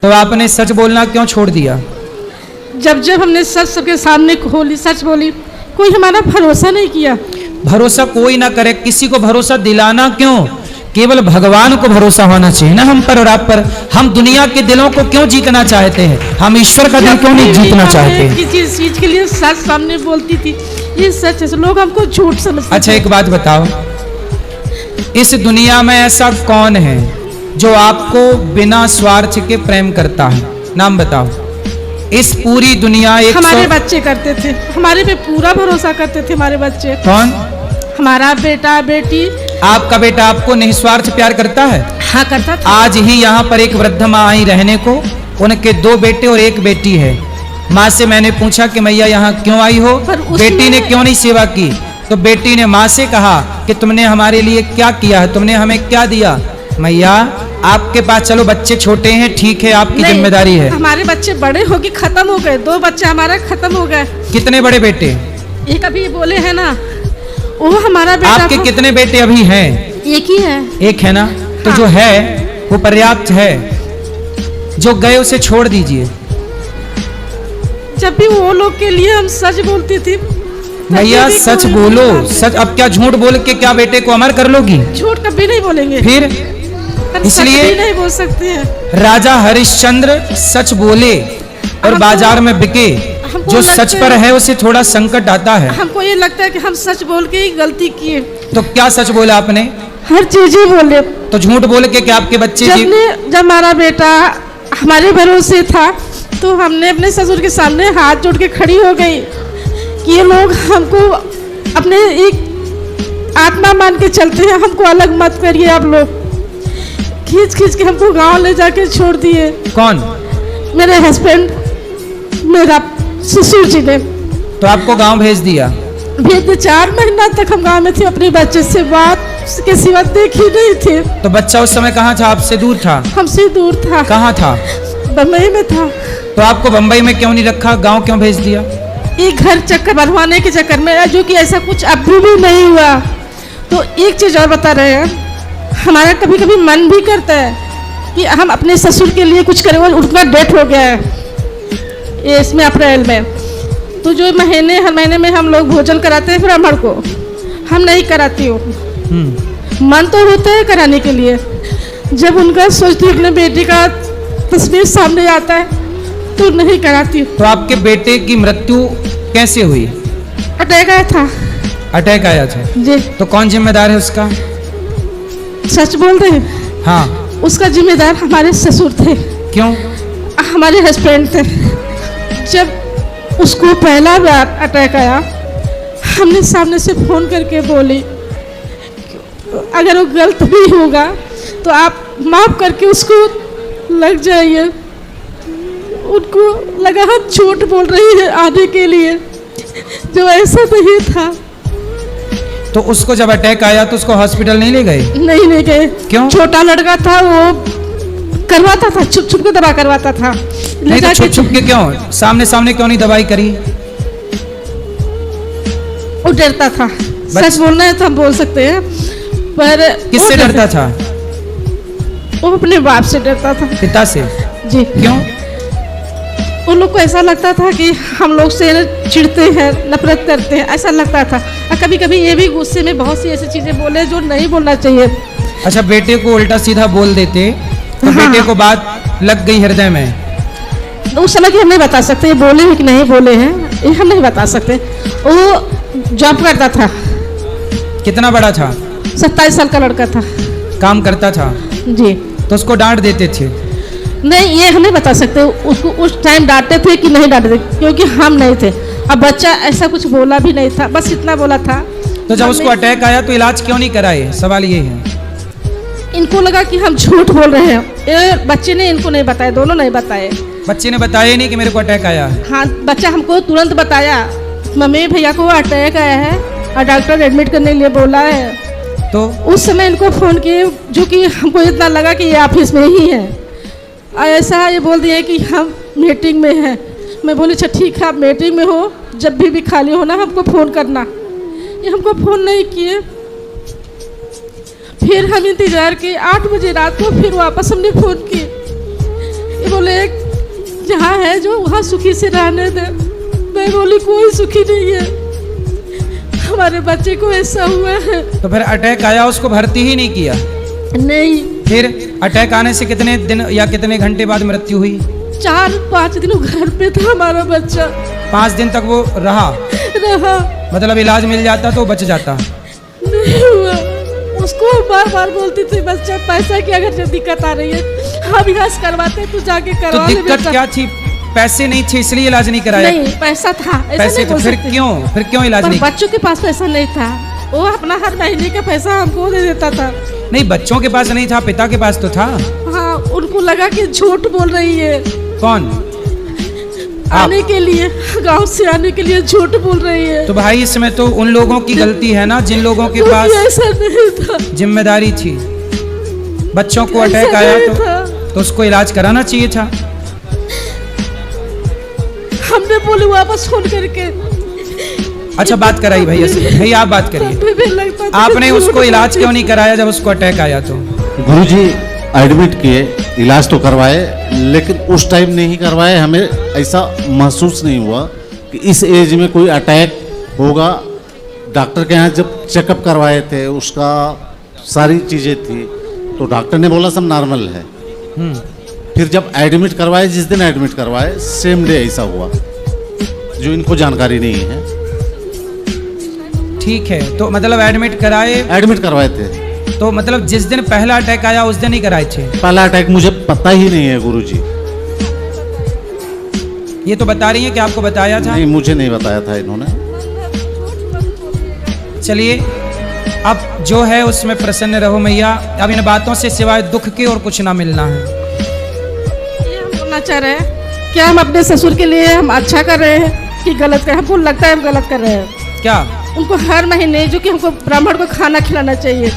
तो आपने सच बोलना क्यों छोड़ दिया? जब जब हमने सच सबके सामने खोली, सच बोली, कोई हमारा भरोसा नहीं किया। भरोसा कोई ना करे, किसी को भरोसा दिलाना क्यों? केवल भगवान को भरोसा होना चाहिए ना हम पर और आप पर। हम दुनिया के दिलों को क्यों जीतना चाहते हैं? हम ईश्वर का दिल क्यों नहीं जीतना चाहते? किसी चीज के लिए सच सामने बोलती थी, ये सच है, लोग हमको झूठ समझते। अच्छा एक बात बताओ, इस दुनिया में ऐसा कौन है जो आपको बिना स्वार्थ के प्रेम करता है? नाम बताओ। इस पूरी दुनिया हमारे बच्चे करते थे, हमारे पे पूरा भरोसा करते थे हमारे बच्चे। कौन? हमारा बेटा बेटी। आपका बेटा आपको निस्वार्थ प्यार करता है? हाँ करता था। आज ही यहाँ पर एक वृद्ध माँ आई रहने को, उनके 2 बेटे और 1 बेटी है। माँ से मैंने पूछा कि मैया यहाँ क्यों आई हो, बेटी ने क्यों नहीं सेवा की? तो बेटी ने माँ से कहा कि तुमने हमारे लिए क्या किया है, तुमने हमें क्या दिया? मैया आपके पास, चलो बच्चे छोटे हैं, ठीक है, आपकी जिम्मेदारी है। हमारे बच्चे बड़े हो गए, खत्म हो गए, 2 बच्चे हमारे खत्म हो गए। कितने बड़े बेटे? एक अभी बोले है ना, वो हमारा बेटा। आपके कितने बेटे अभी हैं? एक ही है। एक है ना? तो जो है वो पर्याप्त है, जो गए उसे छोड़ दीजिए। जब भी वो लोग के लिए हम सच बोलती थी। भैया सच बोलो, सच। अब क्या झूठ बोल के क्या बेटे को अमर कर लोगी? झूठ कभी नहीं बोलेंगे। फिर इसलिए नहीं बोल सकते हैं। राजा हरिश्चंद्र सच बोले और बाजार में बिके। जो सच पर है उसे थोड़ा संकट आता है। हमको ये लगता है कि हम सच बोल के ही गलती किए। तो क्या सच बोला आपने? हर चीज ही बोले। तो झूठ बोल के क्या आपके बच्चे जब हमारा बेटा हमारे भरोसे था तो हमने अपने ससुर के सामने हाथ जोड़ के खड़ी हो गई कि ये लोग हमको अपने एक आत्मा मान के चलते हैं, हमको अलग मत करिए आप लोग। खींच खींच के हमको गांव ले जाके छोड़ दिए। कौन? मेरे हस्बैंड, मेरा ससुर जी ने। तो आपको गांव भेज दिया? भेज दिया। 4 महीना तक हम गांव में थे, अपने बच्चे से बात के सिवा देखी नहीं थे। तो बच्चा उस समय कहाँ था? आपसे दूर था? हमसे दूर था। कहाँ था? बम्बई में था। तो आपको बम्बई में क्यों नहीं रखा, गांव क्यों भेज दिया? एक घर चक्कर बनवाने के चक्कर में, जो कि ऐसा कुछ अभी भी नहीं हुआ। तो एक चीज और बता रहे हैं, हमारा कभी कभी मन भी करता है कि हम अपने ससुर के लिए कुछ करें। उनका डेथ हो गया है इसमें अप्रैल में। तो जो हर महीने में हम लोग भोजन कराते हैं ब्राह्मण को, हम नहीं कराती हूँ। मन तो होता है कराने के लिए। जब उनका सोचती हूँ अपने बेटी का तस्वीर सामने आता है तो नहीं कराती। तो आपके बेटे की मृत्यु कैसे हुई? अटैक आया था। अटैक आया था जी। तो कौन जिम्मेदार है उसका? सच बोल रहे हैं। हाँ। उसका जिम्मेदार हमारे ससुर थे। क्यों? हमारे हस्बैंड थे। जब उसको पहला बार अटैक आया, हमने सामने से फोन करके बोली अगर वो गलत भी होगा तो आप माफ करके उसको लग जाइए। उनको लगा हम झूठ बोल रही है आने के लिए, जो ऐसा नहीं था। तो उसको जब अटैक आया तो उसको हॉस्पिटल नहीं ले गए? नहीं ले गए। क्यों? छोटा लड़का था, वो करवाता था, छुप छुप के दवा करवाता था। नहीं तो छुप छुप के क्यों? सामने सामने क्यों नहीं दवाई करी? वो डरता था। सच बोलना है तो हम बोल सकते हैं, पर किससे डरता था? वो अपने बाप से डरता था। पिता से? जी। क्यों? उन लोग को ऐसा लगता था कि हम लोग से चिढ़ते हैं, नफरत करते हैं, ऐसा लगता था। और कभी कभी ये भी गुस्से में बहुत सी ऐसी चीजें बोले जो नहीं बोलना चाहिए। अच्छा, बेटे को उल्टा सीधा बोल देते तो हाँ। बेटे को बात लग गई हृदय में। तो उस समय की हम नहीं बता सकते बोले हैं कि नहीं बोले हैं, ये हम नहीं बता सकते। वो जॉब करता था। कितना बड़ा था? 27 साल का लड़का था। काम करता था? जी। तो उसको डांट देते थे? नहीं, ये हम नहीं बता सकते उसको उस टाइम डांटते थे कि नहीं डांटते थे, क्योंकि हम नहीं थे। अब बच्चा ऐसा कुछ बोला भी नहीं था, बस इतना बोला था। तो जब उसको अटैक आया तो इलाज क्यों नहीं कराए? सवाल ये है। इनको लगा कि हम झूठ बोल रहे हैं। बच्चे ने इनको नहीं बताया, दोनों नहीं बताए। बच्चे ने बताया नहीं कि मेरे को अटैक आया है? हाँ, बच्चा हमको तुरंत बताया, मम्मी भैया को अटैक आया है और डॉक्टर एडमिट करने के लिए बोला है। तो उस समय इनको फ़ोन किए, जो कि हमको इतना लगा कि ये ऑफिस में ही है। ऐसा ये बोल दिए कि हम मीटिंग में हैं। मैं बोली अच्छा ठीक है, आप मीटिंग में हो, जब भी खाली हो ना हमको फ़ोन करना। ये हमको फ़ोन नहीं किए। फिर हम इंतज़ार किए, 8 बजे रात को फिर वापस हमने फ़ोन किए ये बोले जहाँ है जो वहाँ सुखी से रहने दे। मैं बोली कोई सुखी नहीं है, हमारे बच्चे को ऐसा हुआ है। तो फिर अटैक आया, उसको भर्ती ही नहीं किया? नहीं। फिर अटैक आने से कितने दिन या कितने घंटे बाद मृत्यु हुई? 4-5 दिन घर पे था हमारा बच्चा। 5 दिन तक वो रहा? मतलब इलाज मिल जाता तो बच जाता? नहीं हुआ। उसको बार बार बोलती थी बच्चा पैसा की अगर दिक्कत आ रही है हम इलाज करवाते, तू जाके करवा तो ले। दिक्कत क्या थी? पैसे नहीं थे इसलिए इलाज नहीं कराया? नहीं, पैसा था। पैसे तो फिर क्यों इलाज नहीं? बच्चों के पास पैसा नहीं था, वो अपना हर महीने का पैसा हमको दे देता था। नहीं, बच्चों के पास नहीं था, पिता के पास तो था। हाँ, उनको लगा कि झूठ बोल रही है। कौन? आने के लिए, गांव से आने के लिए झूठ बोल रही है। तो भाई इसमें तो उन लोगों की गलती है ना जिन लोगों के पास ऐसा नहीं था, जिम्मेदारी थी। बच्चों को अटैक आया तो उसको इलाज कराना चाहिए था। हमने बोले वापस फोन करके। अच्छा, बात कराई भैया से। भैया आप बात करिए, आपने उसको इलाज क्यों नहीं कराया जब उसको अटैक आया? तो गुरुजी एडमिट किए, इलाज तो करवाए, लेकिन उस टाइम नहीं करवाए। हमें ऐसा महसूस नहीं हुआ कि इस एज में कोई अटैक होगा। डॉक्टर के यहाँ जब चेकअप करवाए थे, उसका सारी चीज़ें थी, तो डॉक्टर ने बोला सब नॉर्मल है। फिर जब एडमिट करवाए, जिस दिन एडमिट करवाए सेम डे ऐसा हुआ, जो इनको जानकारी नहीं है। ठीक है, तो मतलब एडमिट करवाए थे, तो मतलब जिस दिन पहला अटैक आया उस दिन ही कराए थे? पहला अटैक मुझे पता ही नहीं है गुरुजी। ये तो बता रही है कि आपको बताया था? नहीं, मुझे नहीं बताया था इन्होंने। चलिए, अब जो है उसमें प्रसन्न रहो मैया। अब इन बातों से सिवाय दुख के और कुछ ना मिलना है। ये हम बोलना चाह रहे हैं, क्या हम अपने ससुर के लिए हम अच्छा कर रहे हैं कि गलत कर रहे हैं? हमको लगता है हम गलत कर रहे हैं। क्या? उनको हर महीने जो कि हमको ब्राह्मण को खाना खिलाना चाहिए,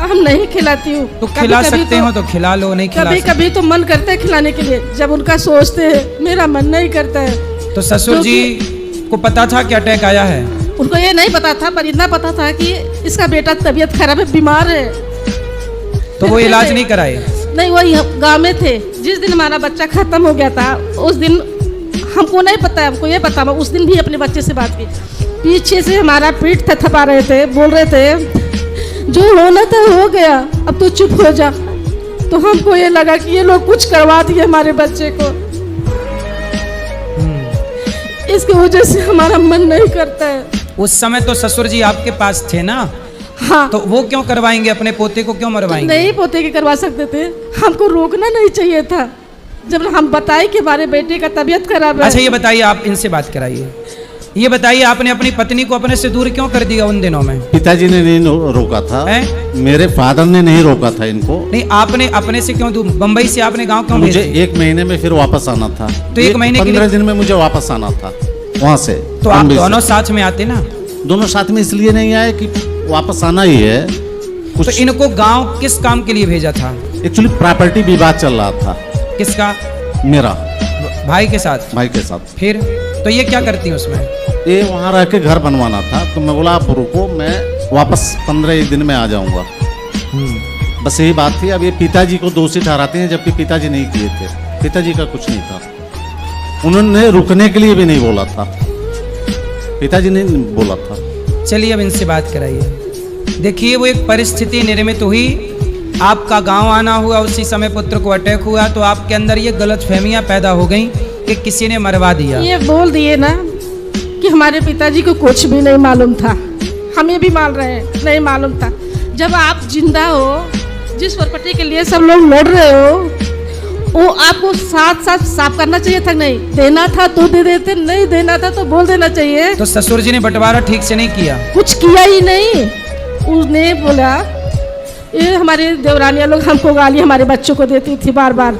हम नहीं खिलाती हूँ। तो खिला सकते हो तो खिला लो, नहीं खिला कभी कभी तो मन करता है खिलाने के लिए, जब उनका सोचते हैं मेरा मन नहीं करता है। तो ससुर जी को पता था कि अटैक आया है? उनको ये नहीं पता था, पर इतना पता था कि इसका बेटा तबीयत खराब है, बीमार है। तो वो इलाज नहीं कराए? नहीं, वही गाँव में थे। जिस दिन हमारा बच्चा खत्म हो गया था उस दिन हमको नहीं पता है, हमको ये पता, मैं उस दिन भी अपने बच्चे से बात की। पीछे से हमारा पीठ थपथपा रहे थे, बोल रहे थे जो होना था हो गया, अब तो चुप हो जा। तो हमको ये लगा कि ये लोग कुछ करवा दिए हमारे बच्चे को। इसकी वजह से हमारा मन नहीं करता है। उस समय तो ससुर जी आपके पास थे ना? हाँ। तो वो क्यों करवाएंगे? अपने पोते को क्यों मरवाएंगे? नहीं, पोते के करवा सकते थे, हमको रोकना नहीं चाहिए था। जब हम बताए कि हमारे बेटे का तबीयत खराब है। अच्छा, ये बताइए, आप इनसे बात कराइए। ये बताइए, आपने अपनी पत्नी को अपने से दूर क्यों कर दिया उन दिनों में? पिताजी ने नहीं रोका था। मेरे फादर ने नहीं रोका था इनको। नहीं, आपने अपने से क्यों दूर? बम्बई से आपने गांव क्यों मुझे भेजा? 1 महीने में फिर वापस आना था। तो 1 महीने 15 दिन में मुझे वापस आना था वहाँ से। तो आप दोनों साथ में आते ना? दोनों साथ में इसलिए नहीं आए कि वापस आना ही है कुछ। तो इनको गांव किस काम के लिए भेजा था? एक्चुअली प्रॉपर्टी विवाद चल रहा था। किसका? मेरा भाई के साथ? भाई के साथ। फिर तो ये क्या करती हैं उसमें? ये वहाँ रह के घर बनवाना था, तो मैं बोला आप रुको, मैं वापस 15 दिन में आ जाऊंगा। बस यही बात थी। अब ये पिताजी को दोषी ठहराते हैं, जबकि पिताजी नहीं किए थे। पिताजी का कुछ नहीं था, उन्होंने रुकने के लिए भी नहीं बोला था, पिताजी ने बोला था। चलिए, अब इनसे बात कराइए। देखिए, वो एक परिस्थिति निर्मित हुई, आपका गांव आना हुआ, उसी समय पुत्र को अटैक हुआ, तो आपके अंदर ये गलतफहमियां पैदा हो गई कि किसी ने मरवा दिया। ये बोल दिए ना कि हमारे पिताजी को कुछ भी नहीं मालूम था। हम ये भी मान रहे हैं, नहीं मालूम था। जब आप जिंदा हो, जिस प्रॉपर्टी के लिए सब लोग लड़ रहे हो, वो आपको साथ साथ साफ करना चाहिए था। नहीं देना था तो दे देते, नहीं देना था तो बोल देना चाहिए। तो ससुर जी ने बंटवारा ठीक से नहीं किया? कुछ किया ही नहीं। उसने बोला, ये हमारे देवरानिया लोग हमको गाली हमारे बच्चों को देती थी बार बार,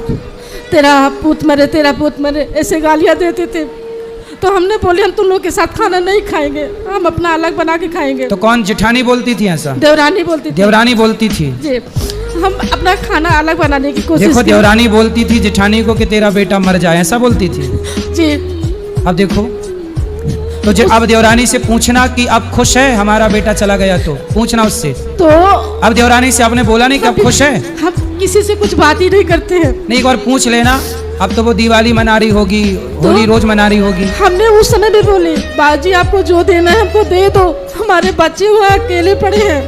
तेरा पूत मरे, तेरा पूत मरे, ऐसे गालियाँ देते थे। तो हमने बोले हम तुम लोग के साथ खाना नहीं खाएंगे, हम अपना अलग बना के खाएंगे। तो कौन जेठानी बोलती थी ऐसा? देवरानी बोलती थी। देवरानी बोलती थी जी, हम अपना खाना अलग बनाने की कोशिश। देखो, देवरानी बोलती थी जेठानी को कि तेरा बेटा मर जाए, ऐसा बोलती थी जी। अब देखो, तो जब अब देवरानी से पूछना कि अब खुश है हमारा बेटा चला गया, तो पूछना उससे। तो अब देवरानी से आपने बोला नहीं कि अब खुश है? हम किसी से कुछ बात ही नहीं करते हैं। नहीं, एक बार पूछ लेना, अब तो वो दिवाली मना रही होगी, होली रोज मना रही होगी। हमने उस समय भी बोले बाजी आपको जो देना है हमको दे दो, हमारे बच्चे हुआ अकेले पड़े हैं,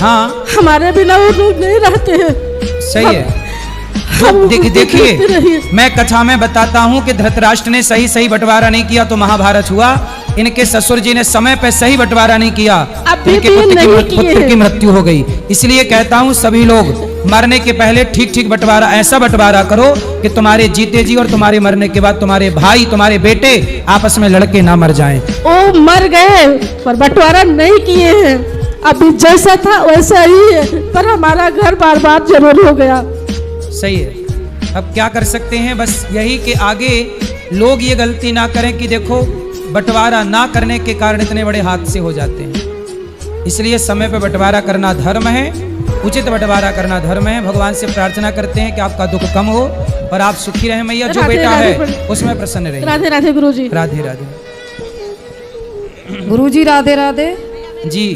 हाँ हमारे बिना वो लोग नहीं रहते हैं। सही है। हम देखिए देखते रहिए। मैं कथा में बताता हूँ कि धृतराष्ट्र ने सही सही बंटवारा नहीं किया तो महाभारत हुआ। इनके ससुर जी ने समय पर सही बंटवारा नहीं किया, अभी इनके भी नहीं किए पुत्र की हैं। मृत्यु हो गई। इसलिए कहता हूँ सभी लोग मरने के पहले ठीक ठीक बंटवारा, ऐसा बंटवारा करो कि तुम्हारे जीते जी और तुम्हारे मरने के बाद तुम्हारे भाई तुम्हारे बेटे आपस में लड़के ना मर जाएं। वो मर गए पर बंटवारा नहीं किए हैं, अभी जैसा था वैसा ही है, पर हमारा घर बार बार जरूर हो गया। सही है। अब क्या कर सकते हैं, बस यही कि आगे लोग ये गलती ना करें कि देखो बंटवारा ना करने के कारण इतने बड़े हादसे हो जाते हैं। इसलिए समय पर बंटवारा करना धर्म है, उचित बंटवारा करना धर्म है। भगवान से प्रार्थना करते हैं कि आपका दुख कम हो और आप सुखी रहें मैया। जो राधे बेटा राधे है उसमें प्रसन्न रहे। राधे राधे गुरुजी। राधे राधे। गुरुजी राधे राधे। जी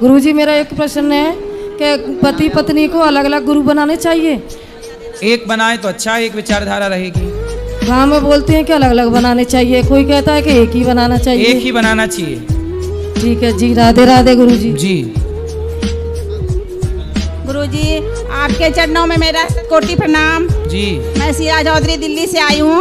गुरुजी मेरा एक प्रश्न है कि पति पत्नी को अलग अलग गुरु बनाने चाहिए? एक बनाए तो अच्छा, एक विचारधारा रहेगी। गांव में बोलते हैं कि अलग अलग बनाने चाहिए, कोई कहता है कि एक ही बनाना चाहिए। एक ही बनाना चाहिए। ठीक है जी, राधे राधे गुरुजी। जी गुरुजी आपके चरणों में मेरा कोटि प्रणाम। जी मैं सीरा चौधरी दिल्ली से आई हूँ।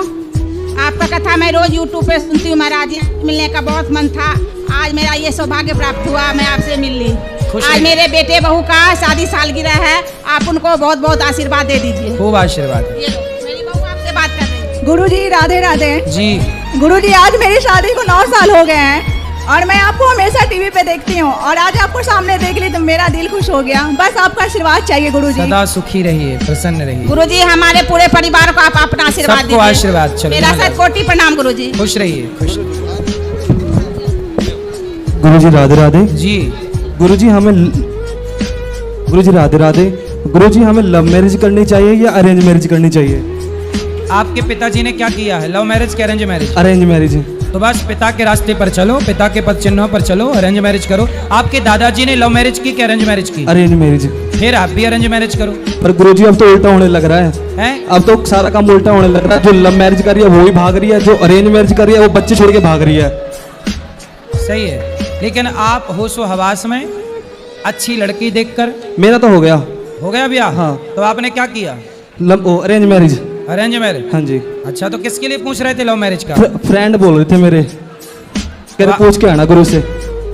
आपका कथा मैं रोज यूट्यूब पे सुनती हूँ। महाराज मिलने का बहुत मन था, आज मेरा ये सौभाग्य प्राप्त हुआ, मैं आपसे मिल ली। खुश आज रहिए। मेरे बेटे बहू का शादी सालगिरह है, आप उनको बहुत बहुत आशीर्वाद दे दीजिए। खूब आशीर्वाद। ये लो, मेरी बहू आपसे बात कर रही है। गुरुजी राधे राधे। जी गुरुजी आज मेरी शादी को 9 साल हो गए हैं और मैं आपको हमेशा टीवी पे देखती हूँ और आज आपको सामने देख ली तो मेरा दिल खुश हो गया। बस आपका आशीर्वाद चाहिए गुरुजी। सदा सुखी रहिए, प्रसन्न रहिए। गुरुजी हमारे पूरे परिवार को आप अपना आशीर्वाद सबको दीजिए। आशीर्वाद। चलो मेरा सर कोटि प्रणाम गुरुजी। खुश रहिए, खुश। गुरुजी राधे राधे। जी गुरुजी राधे राधे। गुरुजी हमें लव मैरिज करनी चाहिए या अरेंज मैरिज करनी चाहिए? आपके पिताजी ने क्या किया है, लव मैरिज के अरेंज मैरिज? Arrange marriage. तो बस पिता के रास्ते पर चलो, पिता के पद चिन्हों पर चलो, अरेंज मैरिज करो। आपके दादाजी ने लव मैरिज की कि अरेंज मैरिज की? Arrange marriage. फिर आप भी अरेंज मैरिज करो। पर गुरुजी अब तो उल्टा होने लग रहा है। हैं? अब तो सारा काम उल्टा होने लग रहा है। जो लव मैरिज कर रही है वो ही भाग रही है, जो अरेंज मैरिज कर रही है वो बच्चे छोड़ के भाग रही है। सही है, लेकिन आप होशो हवास में अच्छी लड़की देखकर। मेरा तो हो गया। हो गया ब्याह? हाँ। तो आपने क्या किया? Arrange marriage. Arrange marriage. हाँ जी। अच्छा, तो किसके लिए पूछ रहे थे लव मैरिज का? फ्रेंड बोल रहे थे मेरे, कह रहे पूछ के आना गुरु से।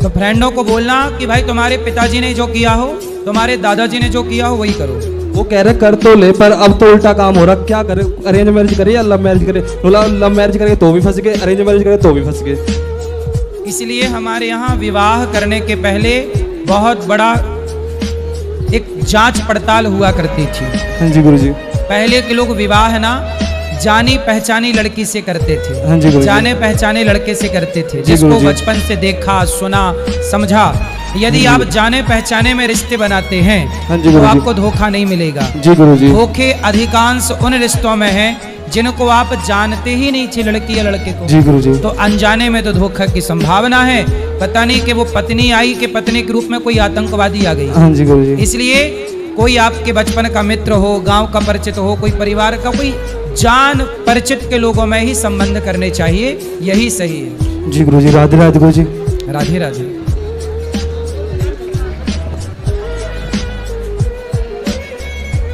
तो फ्रेंडों को बोलना कि भाई तुम्हारे पिताजी ने जो किया हो, तुम्हारे दादाजी ने जो किया हो वही करो। वो कह रहे कर तो ले, पर अब तो उल्टा काम हो रहा। क्या करे, अरेंज मैरिज करे या लव मैरिज करे? बोला लव मैरिज करे तो भी फंस गए, अरेंज मैरिज करे तो भी फंस गए। इसलिए हमारे यहाँ विवाह करने के पहले बहुत बड़ा एक जांच पड़ताल हुआ करती थी। हाँ जी गुरुजी। पहले के लोग विवाह ना जानी पहचानी लड़की से करते थे। हाँ जी गुरुजी। जाने पहचाने लड़के से करते थे, जी जिसको गुरुजी। बचपन से देखा सुना समझा। यदि आप जाने पहचाने में रिश्ते बनाते हैं हाँ जी तो गुरुजी। आपको धोखा नहीं मिलेगा। जी गुरुजी। धोखे अधिकांश उन रिश्तों में हैं जिनको आप जानते ही नहीं थे, लड़की या लड़के को। जी गुरुजी। तो अनजाने में तो धोखा की संभावना है। पता नहीं कि वो पत्नी आई कि पत्नी के रूप में कोई आतंकवादी आ गई। हाँ जी गुरुजी। इसलिए कोई आपके बचपन का मित्र हो, गांव का परिचित हो, कोई परिवार का, कोई जान परिचित के लोगों में ही संबंध करने चाहिए, यही सही है। जी गुरुजी। राधे राधे गुरुजी। राधे राधे।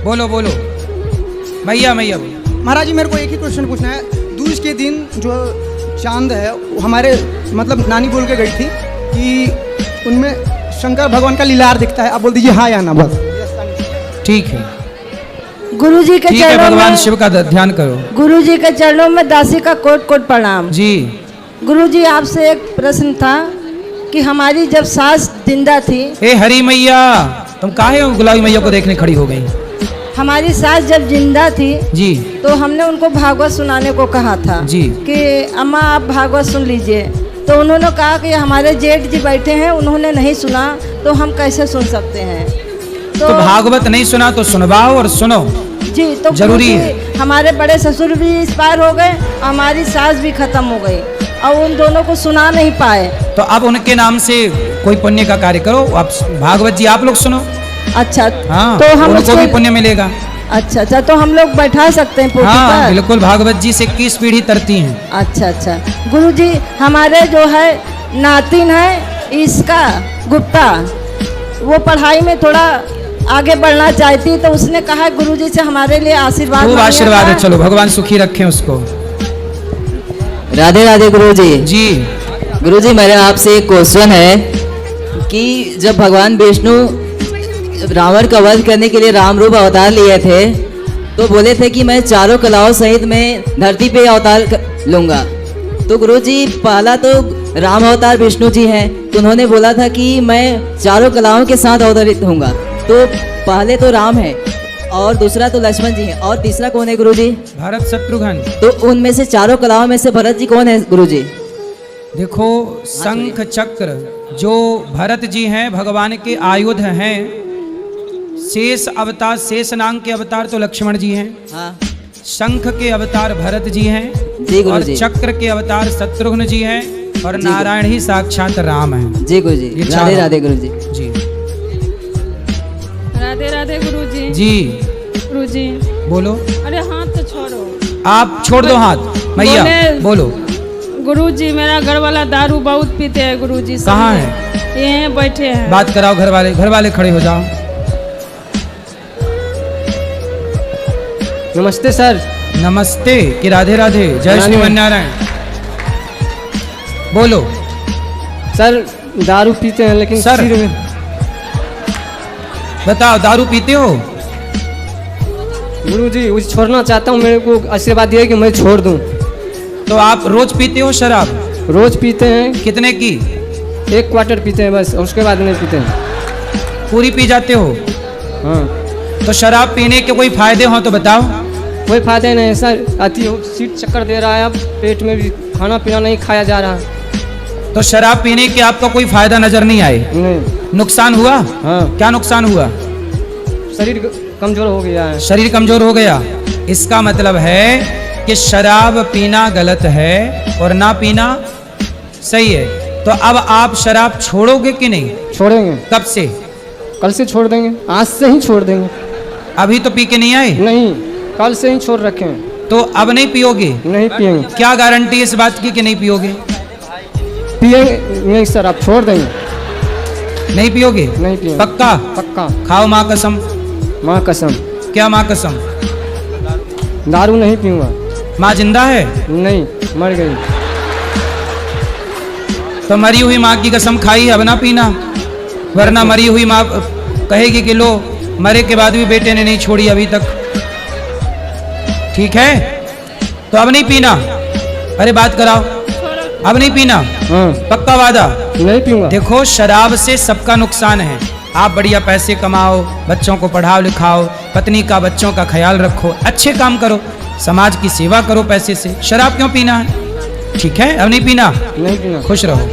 बोलो बोलो मैया, मैया बोलो। महाराज जी मेरे को एक ही क्वेश्चन पूछना है। दूज के दिन जो चांद है वो हमारे मतलब नानी बोल के गई थी कि उनमें शंकर भगवान का लीलार दिखता है। आप बोल दीजिए हाँ या ना बस। ठीक है, गुरुजी के ठीक है, चरणों भगवान में, शिव का ध्यान करो। गुरुजी के चरणों में दासी का कोट कोट प्रणाम। जी गुरुजी आपसे एक प्रश्न था कि हमारी जब सास जिंदा थी, ए हरी मैया, तुम काहे गुलाबी मैया को देखने खड़ी हो गई? हमारी सास जब जिंदा थी जी तो हमने उनको भागवत सुनाने को कहा था जी। कि अम्मा आप भागवत सुन लीजिए। तो उन्होंने कहा कि हमारे जेठ जी बैठे हैं, उन्होंने नहीं सुना तो हम कैसे सुन सकते हैं। तो भागवत नहीं सुना तो सुनवाओ और सुनो। जी तो जरूरी गुरुजी, है। हमारे बड़े ससुर भी एक्सपायर हो गए, हमारी सास भी खत्म हो गई और उन दोनों को सुना नहीं पाए। तो अब उनके नाम से कोई पुण्य का कार्य करो। आप भागवत जी आप लोग सुनो। अच्छा हाँ, तो हम उनको उसके भी पुण्य मिलेगा। अच्छा अच्छा, तो हम लोग बैठा सकते हैं पोथी हाँ पर? बिल्कुल, भागवत जी से 21 पीढ़ी तरती हैं। अच्छा अच्छा। गुरुजी हमारे जो है नातिन है इसका गुप्ता, वो पढ़ाई में थोड़ा आगे बढ़ना चाहती, तो उसने कहा गुरुजी से हमारे लिए आशीर्वाद खूब मांगिएगा। आशीर्वाद है, चलो भगवान सुखी रखें उसको। राधे राधे गुरुजी। जी गुरुजी मेरा आपसे एक क्वेश्चन है कि जब भगवान विष्णु रावण का वध करने के लिए राम रूप अवतार लिए थे तो बोले थे कि मैं चारों कलाओं सहित मैं धरती पे अवतार लूँगा। तो गुरुजी पहला तो राम अवतार विष्णु जी हैं, तो उन्होंने बोला था कि मैं चारों कलाओं के साथ अवतरित होऊंगा। तो पहले तो राम है और दूसरा तो लक्ष्मण जी हैं और तीसरा कौन है गुरुजी? भरत शत्रुघ्न। तो उनमें से चारों कलाओं में से भरत जी कौन है गुरुजी? देखो शंख चक्र जो भरत जी हैं भगवान के आयुध हैं। शेष अवतार, शेष नाग के अवतार तो लक्ष्मण जी हैं। हाँ शंख के अवतार भरत जी हैं जी और गुरुजी। चक्र के अवतार शत्रुघ्न जी हैं और नारायण ही साक्षात राम हैं। जी गुरुजी। ये राधे चारों। राधे गुरुजी। जी राधे राधे गुरुजी। जी गुरुजी, बोलो। अरे हाथ तो छोड़ो। आप छोड़ दो हाथ मैया, बोलो। गुरुजी मेरा घर वाला दारू बहुत पीते हैं गुरुजी। कहाँ है? ये हैं बैठे हैं। बात कराओ, घर वाले खड़े हो जाओ। नमस्ते सर। नमस्ते कि राधे राधे, जय श्रीमन नारायण। बोलो सर दारू पीते हैं लेकिन सर। सिर में बताओ, दारू पीते हो? गुरुजी उसे छोड़ना चाहता हूँ, मेरे को आशीर्वाद दिया कि मैं छोड़ दूँ। तो आप रोज पीते हो शराब? रोज पीते हैं, कितने की? 1 क्वार्टर पीते हैं बस, उसके बाद नहीं पीते हैं। पूरी पी जाते हो? हाँ। तो शराब पीने के कोई फायदे हो तो बताओ। कोई फायदा नहीं है सर, अति सीट चक्कर दे रहा है, अब पेट में भी खाना पीना नहीं खाया जा रहा है। तो शराब पीने के आपको कोई फायदा नजर नहीं आए? नहीं। नुकसान हुआ? हाँ। क्या नुकसान हुआ? शरीर कमजोर हो गया है। शरीर कमजोर हो गया। इसका मतलब है कि शराब पीना गलत है और ना पीना सही है। तो अब आप शराब छोड़ोगे कि नहीं? छोड़ेंगे। कब से? कल से छोड़ देंगे, आज से ही छोड़ देंगे। अभी तो पी के नहीं आए? नहीं, कल से ही छोड़ रखे हैं। तो अब नहीं पियोगे? नहीं पिएंगे। क्या गारंटी है इस बात की कि नहीं पियोगे? पिएंगे नहीं सर, आप छोड़ देंगे। नहीं पियोगे? नहीं पिएंगे। पक्का? पक्का। खाओ माँ कसम। माँ कसम। क्या माँ कसम? दारू नहीं पीऊंगा। माँ जिंदा है? नहीं, मर गई। तो मरी हुई माँ की कसम खाई, अब ना पीना, वरना मरी हुई माँ कहेगी कि लो, मरे के बाद भी बेटे ने नहीं छोड़ी अभी तक। ठीक है, तो अब नहीं पीना। अरे बात कराओ, अब नहीं पीना? हाँ। पक्का वादा? नहीं पीऊंगा। देखो, शराब से सबका नुकसान है। आप बढ़िया पैसे कमाओ, बच्चों को पढ़ाओ लिखाओ, पत्नी का बच्चों का ख्याल रखो, अच्छे काम करो, समाज की सेवा करो पैसे से। शराब क्यों पीना है? ठीक है, अब नहीं पीना। नहीं पीना। खुश रहो।